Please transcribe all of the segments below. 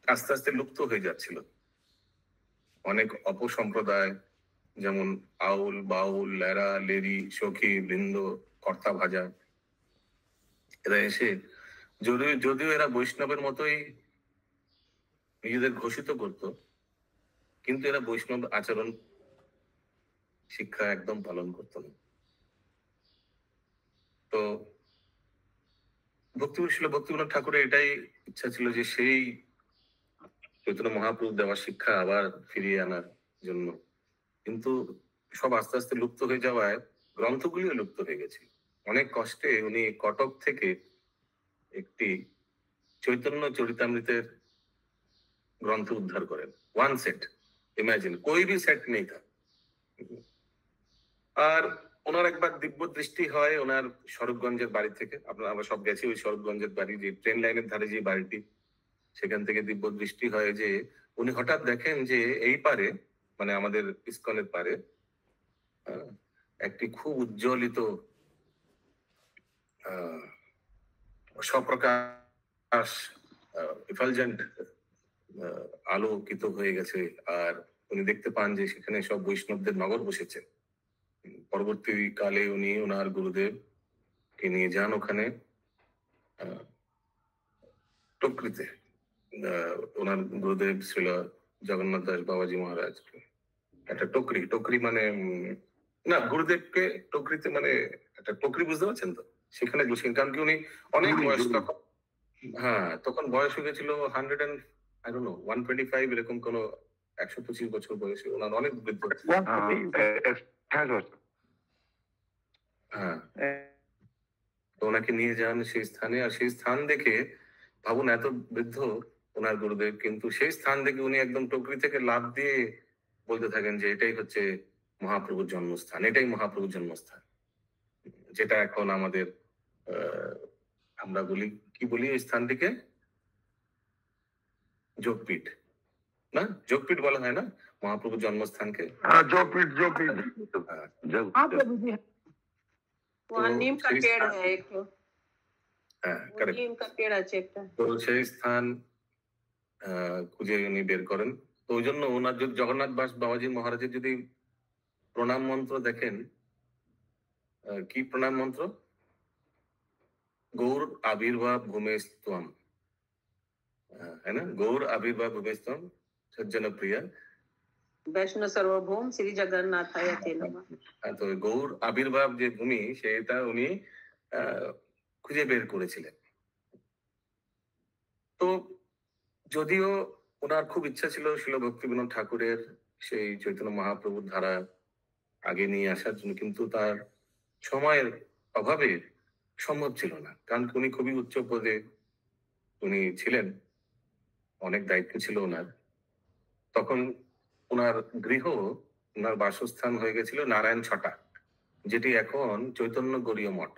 আস্তে আস্তে লুপ্ত হয়ে যাচ্ছিল। অনেক অপসম্প্রদায়, যেমন আউল, বাউল, লেরা, লেরি, সখী, বৃন্দ, কর্তা ভাজা, এরা এসে যদিও যদিও এরা বৈষ্ণবের মতোই নিজেদের ঘোষিত করত, কিন্তু এরা বৈষ্ণব আচরণ শিক্ষা একদম পালন করতো না। তো ভক্তিবিনোদ ঠাকুরের এটাই ইচ্ছা ছিল যে সেই চৈতন্য মহাপ্রভু দেওয়া শিক্ষা আবার ফিরিয়ে আনার জন্য। কিন্তু সব আস্তে আস্তে লুপ্ত হয়ে যাওয়ায় গ্রন্থগুলিও লুপ্ত হয়ে গেছে। অনেক কষ্টে উনি কটক থেকে একটি চৈতন্য চরিতামৃতের গ্রন্থ উদ্ধার করেন। ওয়ান সেট, ইমাজিন, कोई भी সেট নেই था। আর ওনার একবার দিব্য দৃষ্টি হয় ওনার স্বরূপগঞ্জের বাড়ি থেকে। আমরা সব গেছি ওই স্বরূপগঞ্জের বাড়ি, যে ট্রেন লাইনের ধারে যে বাড়িটি, সেখান থেকে দিব্য দৃষ্টি হয় যে উনি হঠাৎ দেখেন যে এই পারে, মানে আমাদের ইস্কনের পারে, একটি খুব উজ্জ্বলিত সপ্রকাশ ইফালজেন্ট আলোকিত হয়ে গেছে। আর উনি দেখতে পান যে সেখানে সব বৈষ্ণবদের নগর বসেছে। পরবর্তীকালে উনি ওনার গুরুদেব কে নিয়ে যান ওখানে টকরিতে। ওনার গুরুদেব ছিল জগন্নাথ দাস বাবাজি মহারাজ। একটা টকরি মানে না, গুরুদেবকে টকরিতে মানে একটা টকরি, বুঝতে পারছেন তো? সেখানে বসেন, কারণ কি উনি অনেক বয়স তখন, হ্যাঁ তখন বয়স হয়ে গেছিল 125 এরকম, কোন 125 বছর বয়সে, ওনার অনেক বৃদ্ধ। হ্যাঁ, তো ওনাকে নিয়ে যান সেই স্থানে। আর সেই স্থান দেখে ভাবুন, এত বৃদ্ধ ওনার গুরুদেব, কিন্তু সেই স্থান দেখে উনি একদম টকরি থেকে লাফ দিয়ে বলতে থাকেন যে এটাই হচ্ছে মহাপ্রভুর জন্মস্থান, এটাই মহাপ্রভুর জন্মস্থান। যেটা এখন আমাদের আমরা বলি, কি বলি ওই স্থানটিকে? যোগপীঠ, না? যোগপীঠ বলা হয় না মহাপ্রভুর জন্মস্থানকে? যোগপীঠ। नीम का पेड़ है एक, नीम का पेड़ আছে একটা। তো সেই স্থান খুঁজে উনি বের করেন। তো ওই জন্য ওনার যদি জগন্নাথ দাস বাবাজি মহারাজের যদি প্রণাম মন্ত্র দেখেন, কি প্রণাম মন্ত্র? গৌর আবির্ভাব ভূমেস্তম, है ना? गौर आविर्भाव भूमिस्तम सज्जन प्रिय বৈষ্ণব সার্বভৌম শ্রী জগন্নাথায় তে নমঃ। তো গৌর আবির্ভাব যে ভূমি, সেটা উনি খুঁজে বের করেছিলেন। তো যদিও ওনার খুব ইচ্ছা ছিল শিল ভক্তিবিনোদ ঠাকুরের সেই চৈতন্য মহাপ্রভুর ধারা আগে নিয়ে আসার জন্য, কিন্তু তার সময়ের অভাবে সম্ভব ছিল না। কারণ উনি খুবই উচ্চ পদে উনি ছিলেন, অনেক দায়িত্ব ছিল ওনার। তখন ওনার গৃহ, ওনার বাসস্থান হয়ে গেছিল নারায়ণ ছটা, যেটি এখন চৈতন্য গৌরীয় মঠ।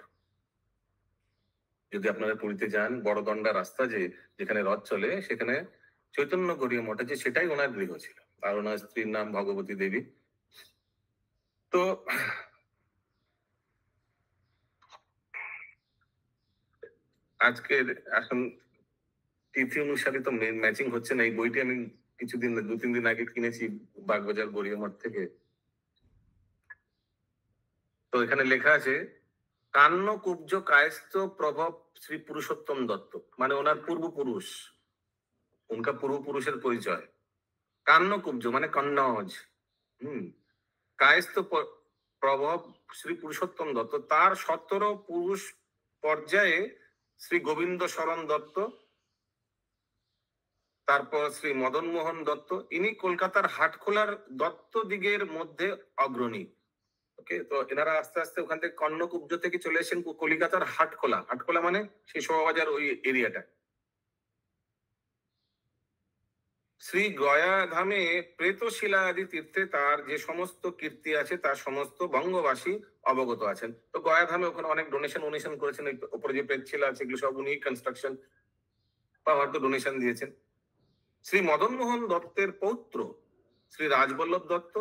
যদি আপনারা পুরীতে যান, বড়দণ্ডা রাস্তা যেখানে রথ চলে, সেখানে চৈতন্য গৌরীয় মঠ আছে, সেটাই ওনার গৃহ ছিল। আর ওনার স্ত্রীর নাম ভগবতী দেবী। তো আজকের এখন তিথি অনুসারে তো ম্যাচিং হচ্ছে না। এই বইটি আমি দু তিন দিন আগে কিনেছি বাগবাজার গৌরীয় মঠ থেকে। তো এখানে লেখা আছে কান্ন কুব্জ কায়স্থ প্রভব শ্রী পুরুষোত্তম দত্ত, মানে ওনার পূর্বপুরুষ, উনকা পূর্বপুরুষের পরিচয়। কান্ন কুব্জ মানে কন্নজ, কায়স্থ প্রভব শ্রী পুরুষোত্তম দত্ত, তার 17 পুরুষ পর্যায়ে শ্রী গোবিন্দ শরণ দত্ত, তারপর শ্রী মদন মোহন দত্ত। ইনি কলকাতার হাটখোলার দত্ত দিগের মধ্যে অগ্রণী। ওকে, তো এনারা আস্তে আস্তে ওখান থেকে কর্ণকুব্জ থেকে চলে এসেছেন কলিকাতার হাটখোলা। হাটখোলা মানে সেই শোভাবাজার ওই এরিয়াটা। শ্রী গয়া ধামে প্রেতশিলা আদি তীর্থে তার যে সমস্ত কীর্তি আছে তার সমস্ত বঙ্গবাসী অবগত আছেন। তো গয়া ধামে ওখানে অনেক ডোনেশন করেছেন। ওপরে যে প্রেতশিলা আছে এগুলো সব উনি কনস্ট্রাকশন বা হয়তো ডোনেশন দিয়েছেন। শ্রী মদন মোহন দত্তের পৌত্র শ্রী রাজবল্লভ দত্ত,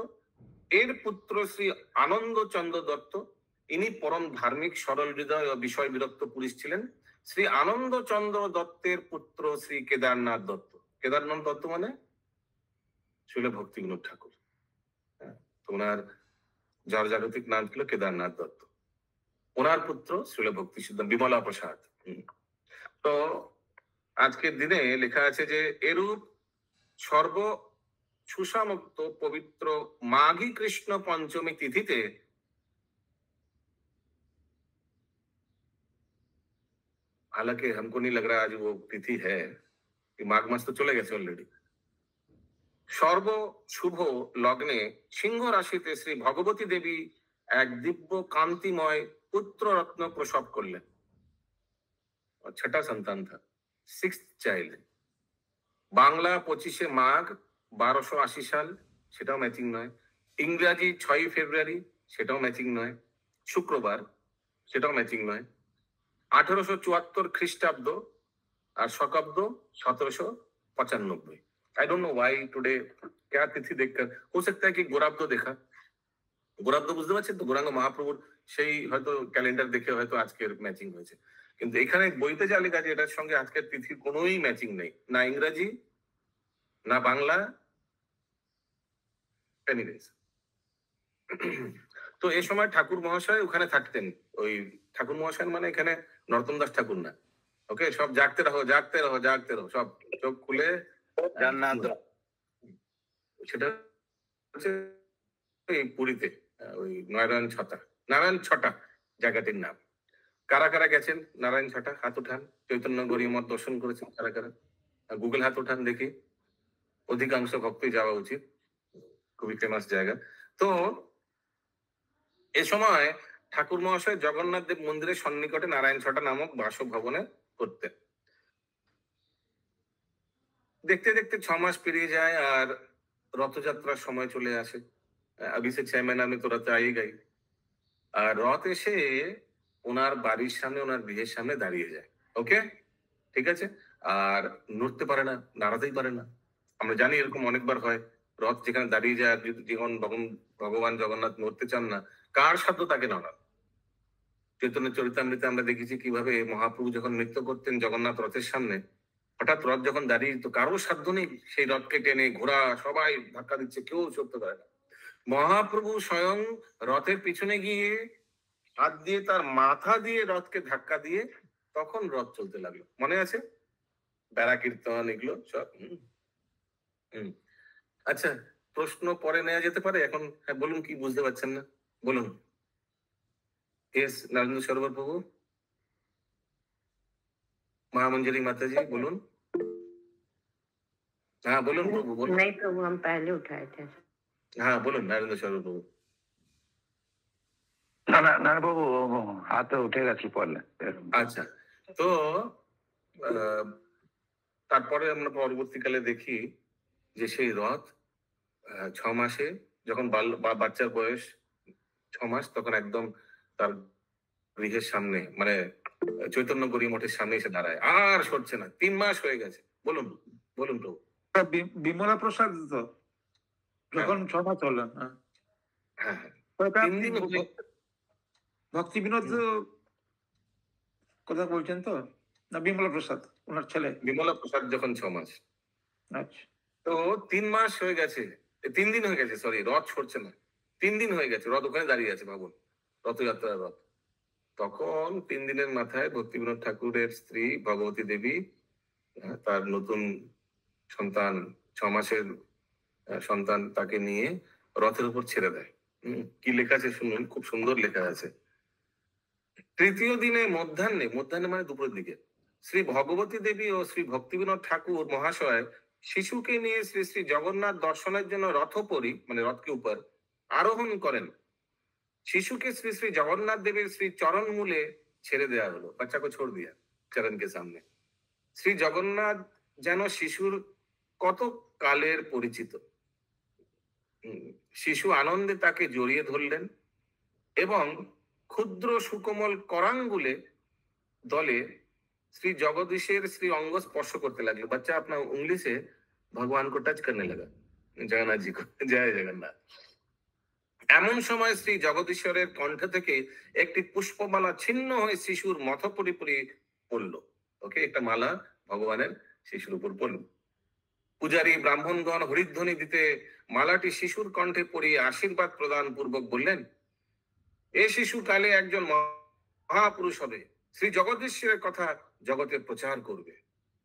এর পুত্র শ্রী আনন্দ চন্দ্র দত্ত, ইনি পরম ধার্মিক, সরল হৃদয় ও বিষয় বিরক্ত পুরুষ ছিলেন। শ্রী আনন্দ চন্দ্র দত্তের পুত্র শ্রী কেদারনাথ দত্ত, কেদারনাথ দত্ত মানে শিল ভক্তি বিনোদ ঠাকুর। হ্যাঁ, তো ওনার জাগতিক নাম ছিল কেদারনাথ দত্ত। ওনার পুত্র শিল ভক্তি সিদ্ধান্ত বিমলা প্রসাদ। তো আজকের দিনে লেখা আছে যে এরূপ সর্ব সুষামুক্ত पवित्र माघी कृष्ण पंचमी तिथिते हालांकि हमको नहीं लग रहा आज वो तिथि है कि माघ मास तो चले गए ऑलरेडी। सर्व शुभ लग्ने सिंह राशिते श्री भगवती देवी एक दिव्य कांतिमय पुत्र रत्न प्रसव करलें। छठा संतान था, 6th चाइल्ड। बांगला 25 माघ 1280 সাল, সেটাও ম্যাচিং নয়। ইংরাজি 6 ফেব্রুয়ারি, সেটাও ম্যাচিং নয়। শুক্রবার, সেটাও ম্যাচিং নয়। 1874 খ্রিস্টাব্দ আর শকাব্দ 1795। I don't know why today क्या तिथि देखकर, हो सकता है कि गोराब्द देखा, গোরাব্দ বুঝতে পারছেন তো, গৌরাঙ্গ মহাপ্রভুর সেই হয়তো ক্যালেন্ডার দেখে হয়তো আজকের ম্যাচিং হয়েছে। কিন্তু এখানে বইতে যা লেখা আছে এটার সঙ্গে আজকের তিথির কোনোই ম্যাচিং নেই, না ইংরাজি না বাংলা। এনিওয়েজ, তো এই সময় ঠাকুর মহাশয় ওখানে থাকতেন। ওই ঠাকুর মহাশয় মানে এখানে নরোত্তম দাস ঠাকুর না, ওকে? সব জাগতে রহো জাগতে রহো জাগতে রহো, সব চোখ খুলে জান্নাত। সেটা হচ্ছে এই পুরীতে ওই নারায়ণ ছটা, নারায়ণ ছটা জায়গাটির নাম। কারা কারা গেছেন নারায়ণ ছটা? হাত উঠান। চৈতন্য গৌরীমঠ দর্শন করেছেন কারা কারা? গুগল হাত উঠান দেখি। অধিকাংশ ভক্তই যাওয়া উচিত, খুবই ফেমাস জায়গা। তো এ সময় ঠাকুর মহাশয় জগন্নাথ দেব মন্দিরের সন্নিকটে নারায়ণ ছটা নামক বাসভবনে করতেন। দেখতে দেখতে 6 মাস পেরিয়ে যায় আর রথযাত্রার সময় চলে আসে। अभी से 6 महीना में तो रथ आएगा ही। আর রথ এসে ওনার বাড়ির সামনে, ওনার গৃহের সামনে দাঁড়িয়ে যায়। ওকে, ঠিক আছে? আর নড়তে পারে না, দাঁড়াতেই পারে না। আমরা জানি এরকম অনেকবার হয়, রথ যেখানে দাঁড়িয়ে যায়, যখন ভগবান জগন্নাথ নড়তে চান না, কার সাধ্য তাকে নড়ান? চৈতন্য চরিতামৃতে আমরা দেখেছি কিভাবে মহাপ্রভু যখন নৃত্য করতেন জগন্নাথ রথের সামনে, হঠাৎ রথ যখন দাঁড়িয়ে, তো কারোর সাধ্য নেই সেই রথকে টেনে, ঘোড়া সবাই ধাক্কা দিচ্ছে, কেউ চড়তে পারে না। মহাপ্রভু স্বয়ং রথের পিছনে গিয়ে হাত দিয়ে তার মাথা দিয়ে রথকে ধাক্কা দিয়ে তখন রথ চলতে লাগলো। মনে আছে? বেড়া কীর্তন এগুলো সব। আচ্ছা, প্রশ্ন পরে নেওয়া যেতে পারে, এখন হ্যাঁ বলুন, কি বুঝতে পারছেন না বলুন। এস নরেন্দ্র সরোবর প্রভু, महामंजरी माता जी बोलून। हाँ बोलून प्रभु, बोलून। नहीं प्रभु, हम पहले उठाए थे। हाँ बोलून नरेंद्र सरोवर प्रभु। না না না বাবু, হাতে উঠে গেছি পড়লে। আচ্ছা, তো তারপরে আমরা পরবর্তীকালে দেখি যে সেই রথ 6 মাসে যখন বাচ্চার বয়স 6 মাস, তখন একদম তার গৃহের সামনে, মানে চৈতন্য গৌরী মঠের সামনে এসে দাঁড়ায়, আর সরছে না। 3 মাস হয়ে গেছে। বলুন বলুন প্রভু। বিমলা প্রসাদ তো যখন 6 মাস হলেন, হ্যাঁ হ্যাঁ, 3 দিন ভক্তি বিনোদ কথা বলছেন তো, না বিমলা প্রসাদ ওনার ছেলে? বিমলা প্রসাদ যখন 6 মাস। আচ্ছা, তো 3 মাস হয়ে গেছে, 3 দিন হয়ে গেছে, সরি, রথ সরছে না। 3 দিন হয়ে গেছে, রথ ওখানে দাঁড়িয়ে আছে, ভাবুন, রথযাত্রার রথ। তখন 3 দিনের মাথায় ভক্তি বিনোদ ঠাকুরের স্ত্রী ভগবতী দেবী তার নতুন সন্তান, 6 মাসের সন্তান, তাকে নিয়ে রথের উপর ছেড়ে দেয়। কি লেখা আছে শুনুন, খুব সুন্দর লেখা আছে। তৃতীয় দিনে মধ্যাহ্নে, মধ্যাহ্নে মানে দুপুরের দিকে, শ্রী ভগবতী দেবী ও শ্রী ভক্তি বিনোদ ঠাকুর মহাশয় শিশুকে নিয়ে শ্রী শ্রী জগন্নাথ দর্শনের জন্য রথোপরি, মানে রথকে উপর আরোহণ করেন। শিশুকে শ্রী শ্রী জগন্নাথ দেবের শ্রী চরণ মূলে ছেড়ে দেওয়া হলো, বাচ্চা को छोड़ दिया चरण के सामने। শ্রী জগন্নাথ যেন শিশুর কত কালের পরিচিত। শিশু আনন্দে তাকে জড়িয়ে ধরলেন এবং ক্ষুদ্র সুকোমল करांगुले दले श्री जगदीशेर श्री अंग स्पर्श करते लगे। बच्चा अपना उंगली से भगवान को टच करने लगा, जगन्नाथ जी को। जय जगन्नाथ। এমন সময় শ্রী জগদীশ্বরের কণ্ঠ থেকে একটি পুষ্পমালা ছিন্ন হয়ে শিশুর মথোপরি পড়ল। ওকে, একটা মালা ভগবানের শিশুর উপর পড়ল। পূজারী ব্রাহ্মণগণ হরিধ্বনি দিতে মালাটি শিশুর কণ্ঠে পরিয়ে আশীর্বাদ প্রদান পূর্বক বললেন, এ শিশু কালে একজন মহাপুরুষ হবে, শ্রী জগদীশ্বরের কথা জগতে প্রচার করবে।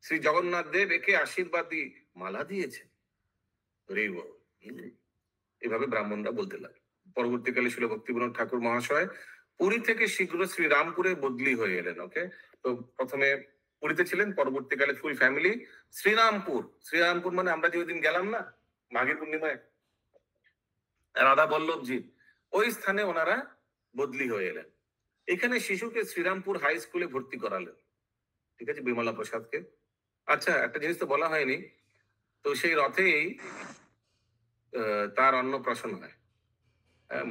শ্রী জগন্নাথ দেব একে আশীর্বাদী মালা দিয়েছেন। এভাবে ব্রাহ্মণরা বলতে লাগে। পরবর্তীকালে শিল ভক্তিবিনোদ ঠাকুর মহাশয় পুরী থেকে শীঘ্র শ্রীরামপুরে বদলি হয়ে এলেন। ওকে, তো প্রথমে পুরীতে ছিলেন, পরবর্তীকালে ফুল ফ্যামিলি শ্রীরামপুর মানে আমরা যে ওইদিন গেলাম না মাঘী পূর্ণিমায়, রাধা বল্লভজি, ওই স্থানে ওনারা বদলি হয়ে এলেন। এখানে শিশুকে শ্রীরামপুর হাই স্কুলে ভর্তি করালেন। ঠিক আছে, বিমলা প্রসাদকে। আচ্ছা, একটা জিনিস তো বলা হয়নি, তো সেই রথেই তার অন্নপ্রাশন হয়।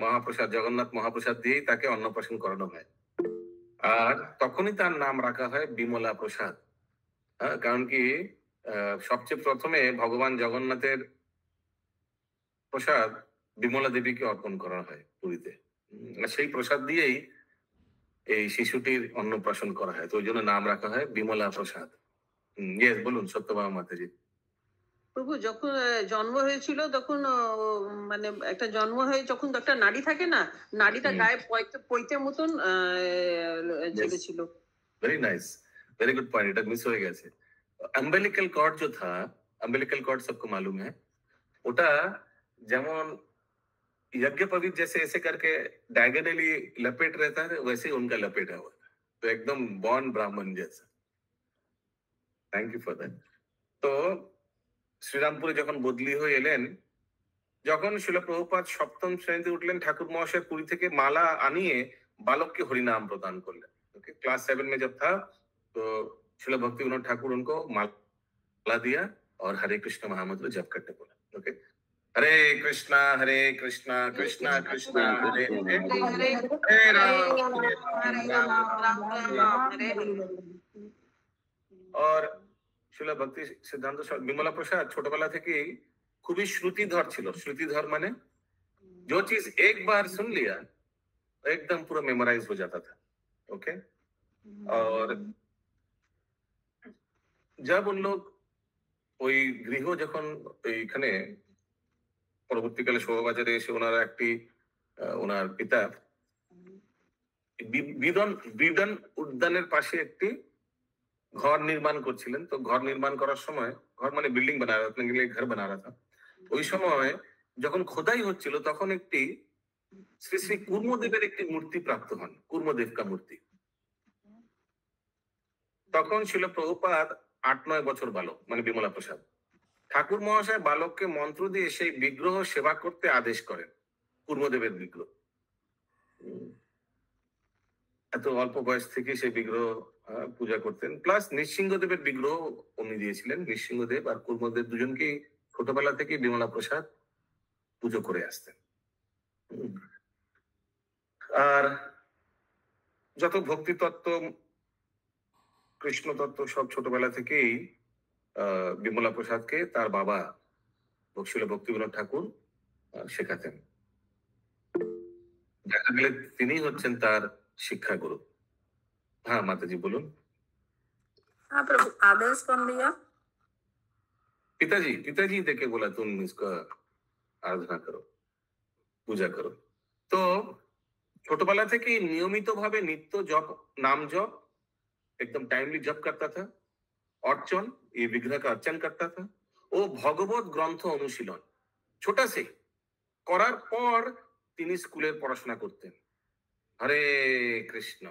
মহাপ্রসাদ, জগন্নাথ মহাপ্রসাদ দিয়েই তাকে অন্নপ্রাশন করানো হয়। আর তখনই তার নাম রাখা হয় বিমলা প্রসাদ। কারণ কি, সবচেয়ে প্রথমে ভগবান জগন্নাথের প্রসাদ বিমলা দেবীকে অর্পণ করা হয় পুরীতে। সেই প্রসাদ দিয়েই এই শিশুটির অন্নপ্রাশন করা হয়, তো ওই জন্য নাম রাখা হয় বিমলা প্রসাদ। ইয়েস, বলুন সত্যভামা মাতাজি। প্রভু যখন জন্ম হয়েছিল তখন মানে একটা জন্ম হয়ে যখন একটা নাড়ি থাকে না, নাড়িটা গায়ে পৈতে মতন ছিল। Very nice, very good point, এটা মিস হয়ে গেছে। अम्बिलिकल कॉर्ड जो था, अम्बिलिकल कॉर्ड सबको मालूम है, ওটা যেমন यज्ञोपवीत जैसे ऐसे करके डायगोनली लपेट रहता है, वैसे ही उनका लपेटा हुआ था, तो एकदम बॉर्न ब्राह्मण जैसा। Thank you for that. तो শ্রীরামপুরে যখন বদলি হয়ে এলেন, যখন শিল প্রভুপাদ সপ্তম শ্রেণীতে উঠলেন, ঠাকুর মহাশয় পুরী থেকে মালা আনিয়ে बालक के हरिनाम प्रदान कर लें। ओके, क्लास 7 में जब था तो शिल भक्ति विनोद ठाकुर उनको माला दिया और हरे कृष्ण महामंत्र जप करने बोला। ओके, हरे कृष्णा कृष्णा कृष्णा हरे हरे, हरे राम हरे हरे। और শিল ভক্তি সিদ্ধান্ত বিমলা প্রসাদ ছোটবেলা থেকেই খুবই শ্রুতিধর ছিল। श्रुतिधर माने जो चीज एक बार सुन लिया एकदम पूरा मेमोराइज हो जाता था। ओके, और जब उन लोग ওই গৃহ যখন এইখানে পরবর্তীকালে শোভাবাজারে এসে ওনারা একটি ওনার পিতা বিদন উদ্যানের পাশে একটি ঘর নির্মাণ করছিলেন। তো ঘর নির্মাণ করার সময়, ঘর মানে বিল্ডিং বানা रहा था, ঘর বানা रहा था, ওই সময় যখন খোদাই হচ্ছিল তখন একটি শ্রী শ্রী কুর্মদেবের একটি মূর্তি প্রাপ্ত হন, কুর্মদেব কা মূর্তি। তখন ছিল প্রভুপাদ 8-9 বছর বালক, মানে বিমলা প্রসাদ। ঠাকুর মহাশয় বালককে মন্ত্র দিয়ে সেই বিগ্রহ সেবা করতে আদেশ করেন, কুর্মদেবের বিগ্রহ। এত অল্প বয়স থেকে সেই বিগ্রহ পূজা করতেন। প্লাস নৃসিংহদেবের বিগ্রহ উনি দিয়েছিলেন। নৃসিংহদেব আর কুর্মদেব দুজনকেই ছোটবেলা থেকে বিমলা প্রসাদ পুজো করে আসতেন। আর যত ভক্তি তত্ত্ব, কৃষ্ণ তত্ত্ব সব ছোটবেলা থেকেই বিমলা প্রসাদকে তার বাবা শিল ভক্তি বিনোদ ঠাকুর শেখাতেন। দেখা গেলে তিনি হচ্ছেন তার শিক্ষাগুরু। हाँ माता जी बोलून। हाँ प्रभु, आदेश कौन दिया? पिताजी, पिताजी देके बोला तुम इसका आराधना करो, पूजा करो। तो ছোটবেলা থেকে নিয়মিত ভাবে নিত্য জপ, नाम जप एकदम टाइमली जप करता था, अर्चन, ये विग्रह का अर्चन करता था, ও ভগবত গ্রন্থ অনুশীলন ছোটা সে করার পর তিনি স্কুলের পড়াশোনা করতেন। হরে কৃষ্ণ,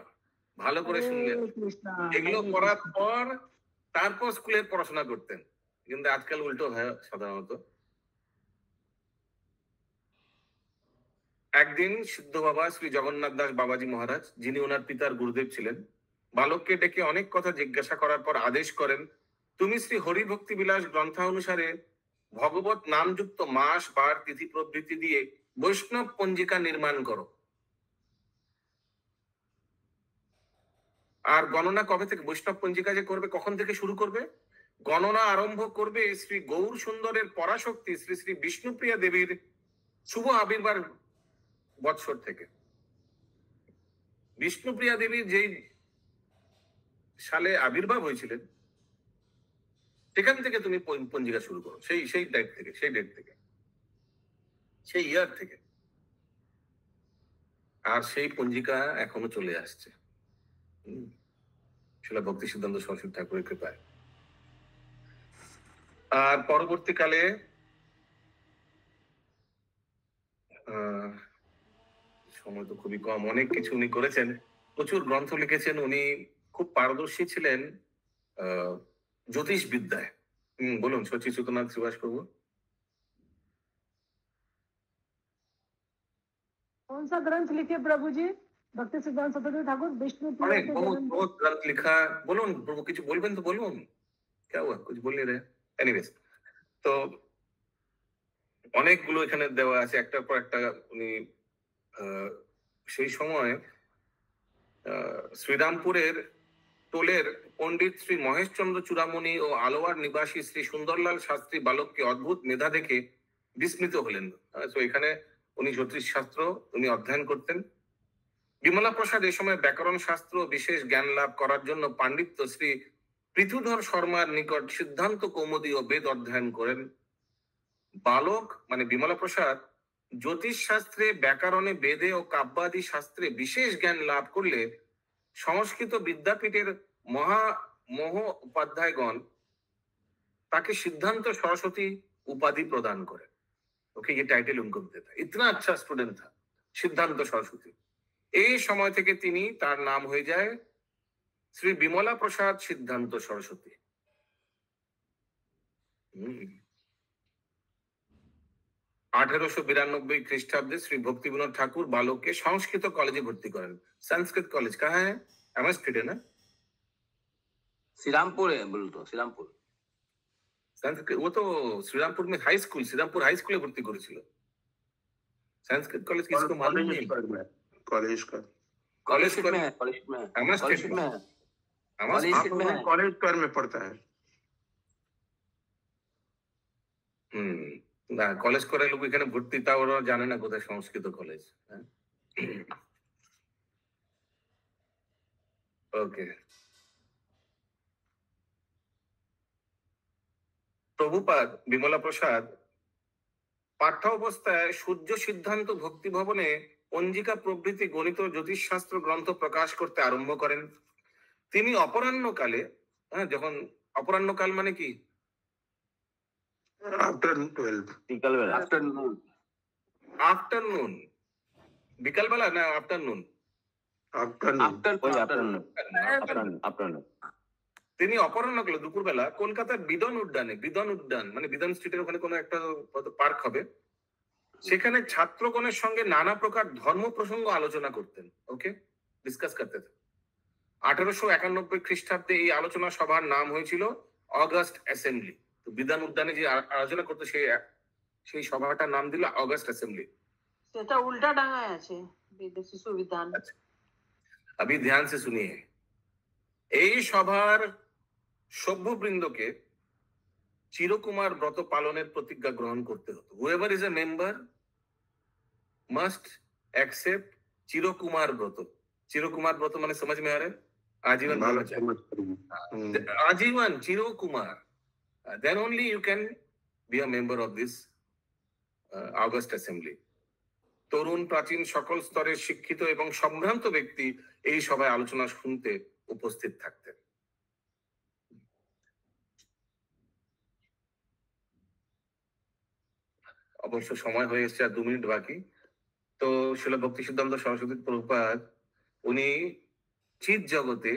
ভালো করে শুনলেন, এগুলো করার পর তারপর স্কুলের পড়াশোনা করতেন। কিন্তু আজকাল উল্টো হয় সাধারণত। একদিন সিদ্ধ বাবা শ্রী জগন্নাথ দাস বাবাজি মহারাজ, যিনি ওনার পিতার গুরুদেব ছিলেন, বালককে ডেকে অনেক কথা জিজ্ঞাসা করার পর আদেশ করেন, তুমি শ্রী হরিভক্তি বিলাস গ্রন্থানুসারে ভগবত নামযুক্ত মাস, বার, তিথি প্রভৃতি দিয়ে বৈষ্ণব পঞ্জিকা নির্মাণ করো। আর গণনা কবে থেকে, বৈষ্ণব পঞ্জিকা যে করবে কখন থেকে শুরু করবে? গণনা আরম্ভ করবে শ্রী গৌর সুন্দরের পরাশক্তি শ্রী শ্রী বিষ্ণুপ্রিয়া দেবীর শুভ আবির্ভাব বৎসর থেকে। বিষ্ণুপ্রিয়া দেবীর যেই সালে আবির্ভাব হয়েছিলেন সেখান থেকে তুমি পঞ্জিকা শুরু করো, সেই ডেট থেকে সেই ইয়ার থেকে। আর সেই পঞ্জিকা এখনো চলে আসছে শিলা ভক্তি সিদ্ধান্ত সরস্বতী ঠাকুরের কৃপায়। আর পরবর্তীকালে সময় তো খুবই কম, অনেক কিছু উনি করেছেন, প্রচুর গ্রন্থ লিখেছেন। উনি খুব পারদর্শী ছিলেন জ্যোতিষ বিদ্যায়। বলুন সচিত্রনাথ শ্রীবাস প্রভু। कौन सा ग्रंथ लिखे प्रभु जी? भक्ति सिद्धांत सतत ठाकुर विष्णु অনেক बहुत ग्रंथ लिखा। বলুন প্রভু, কিছু বলবেন তো বলুন। क्या हुआ, कुछ बोल नहीं रहे? एनीवेज, তো অনেকগুলো এখানে দেওয়া আছে, একটার পর একটা। উনি সেই সময় শ্রীরামপুরের টোলের পণ্ডিত শ্রী মহেশচন্দ্র চূড়ামণি ও আলোয়ার নিবাসী শ্রী সুন্দরলাল শাস্ত্রী বালককে অদ্ভুত মেধা দেখে বিস্মিত হলেন। তো এখানে উনি জ্যোতিষ শাস্ত্র উনি অধ্যয়ন করতেন। বিমলা প্রসাদ এ সময় ব্যাকরণ শাস্ত্র বিশেষ জ্ঞান লাভ করার জন্য পাণ্ডিত্য শ্রী পৃথুধর শর্মার নিকট সিদ্ধান্ত কৌমুদী ও বেদ অধ্যয়ন করেন। বালক মানে বিমলা প্রসাদ জ্যোতিষ শাস্ত্রে, ব্যাকরণে, বেদে ও কাব্যাদি শাস্ত্রে বিশেষ জ্ঞান লাভ করলে সংস্কৃত বিদ্যাপীঠের মোহ উপাধ্যায়গণ তাকে সিद्धांत सरस्वती उपाधि प्रदान करें। ओके, ये टाइटल उनको देता है। इतना अच्छा स्टूडेंट था सिद्धांत सरस्वती। এই সময় থেকে তিনি তার নাম হয়ে যায় শ্রী বিমলা প্রসাদ সিদ্ধান্ত সরস্বতী। 1892 খ্রিস্টাব্দে শ্রী ভক্তিবিনোদ ঠাকুর বালককে সংস্কৃত কলেজে ভর্তি করেন। संस्कृत कॉलेज कहाँ है? एमएस स्ट्रीट है ना? श्रीरामपुर है, बोल तो श्रीरामपुर। संस्कृत वो तो श्रीरामपुर में high school, Shrirampur high school भर्ती करेছিল। संस्कृत कॉलेज किसको मालूम नहीं? कॉलेज का कॉलेज में है, कॉलेज में है, एमएस कॉलेज स्ट्रीट में में है, एमएस में है। कॉलेज स्क्वायर में पड़ता है। না, কলেজ করে লোক এখানে ভর্তি, তা ওরা জানে না কোথায় সংস্কৃত কলেজ। ওকে, প্রভুপাদ বিমলা প্রসাদ পাঠ্য অবস্থায় সূর্য সিদ্ধান্ত ভক্তি ভবনে পঞ্জিকা প্রভৃতি গণিত জ্যোতিষশাস্ত্র গ্রন্থ প্রকাশ করতে আরম্ভ করেন। তিনি অপরাহ্নকালে, যখন অপরাহ্নকাল মানে কি? आफ्टर 12 निकल गया आफ्टरनून, আফটারনুন, বিকালবেলা না আফটারনুন? आफ्टरनून। তিনি অপরাহ্নকালে দুপুরবেলা কলকাতার বিদন উদ্যান মানে বিদন স্ট্রিটের ওখানে কোনো একটা পার্ক হবে, সেখানে ছাত্রগণের সঙ্গে নানা প্রকার ধর্ম প্রসঙ্গ আলোচনা করতেন। ওকে, ডিসকাস করতে। 1891 খ্রিস্টাব্দে এই আলোচনা সভার নাম হয়েছিল অগাস্ট অ্যাসেম্বলি। তো বিধান উদ্যানে যে আলোচনা করতো সেই সভাটার নাম দিল অগাস্ট অ্যাসেম্বলি। সেটা উল্টা ডাঙায় আছে শিশু বিধান। अभी ध्यान से सुनिए। এই সভার সভ্যবৃন্দকে চিরকুমার ব্রত পালনের প্রতিজ্ঞা গ্রহণ করতে হতো। whoever is a member must accept চিরকুমার ব্রত। চিরকুমার ব্রত মানে समझ में आ रहा है? आजीवन आजीवन চিরকুমার। Then only you can be a member of this August Assembly. তরুণ প্রাচীন সকল স্তরের শিক্ষিত এবং সম্ভ্রান্ত ব্যক্তি এই সভায় আলোচনা শুনতে উপস্থিত থাকতেন। অবশ্য সময় হয়ে এসেছে, আর 2 মিনিট বাকি। তো শিলা ভক্তি সিদ্ধান্ত সরস্বতী প্রভুপাদ উনি চিৎ জগতে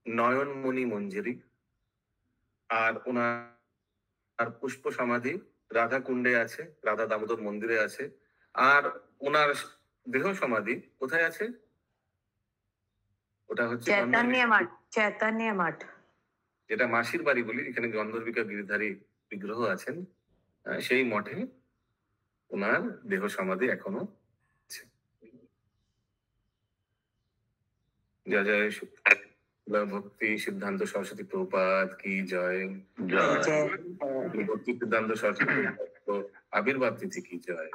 নয়নমণি মঞ্জরি আর ওনার পুষ্প সমাধি রাধা কুণ্ডে আছে, রাধা দামোদর মন্দিরে আছে। আর ওনার দেহ সমাধি কোথায় আছে? ওটা হচ্ছে চৈতন্য মঠ, যেটা মাসির বাড়ি বলি, এখানে গন্ধর্বিকা গিরিধারী বিগ্রহ আছেন, সেই মঠে ওনার দেহ সমাধি এখনো আছে। জয় জয় ভক্তি সিদ্ধান্ত সরস্বতী প্রভুপাদ কি জয়। ভক্তি সিদ্ধান্ত সরস্বতী আবির্ভাব তিথি কি জয়।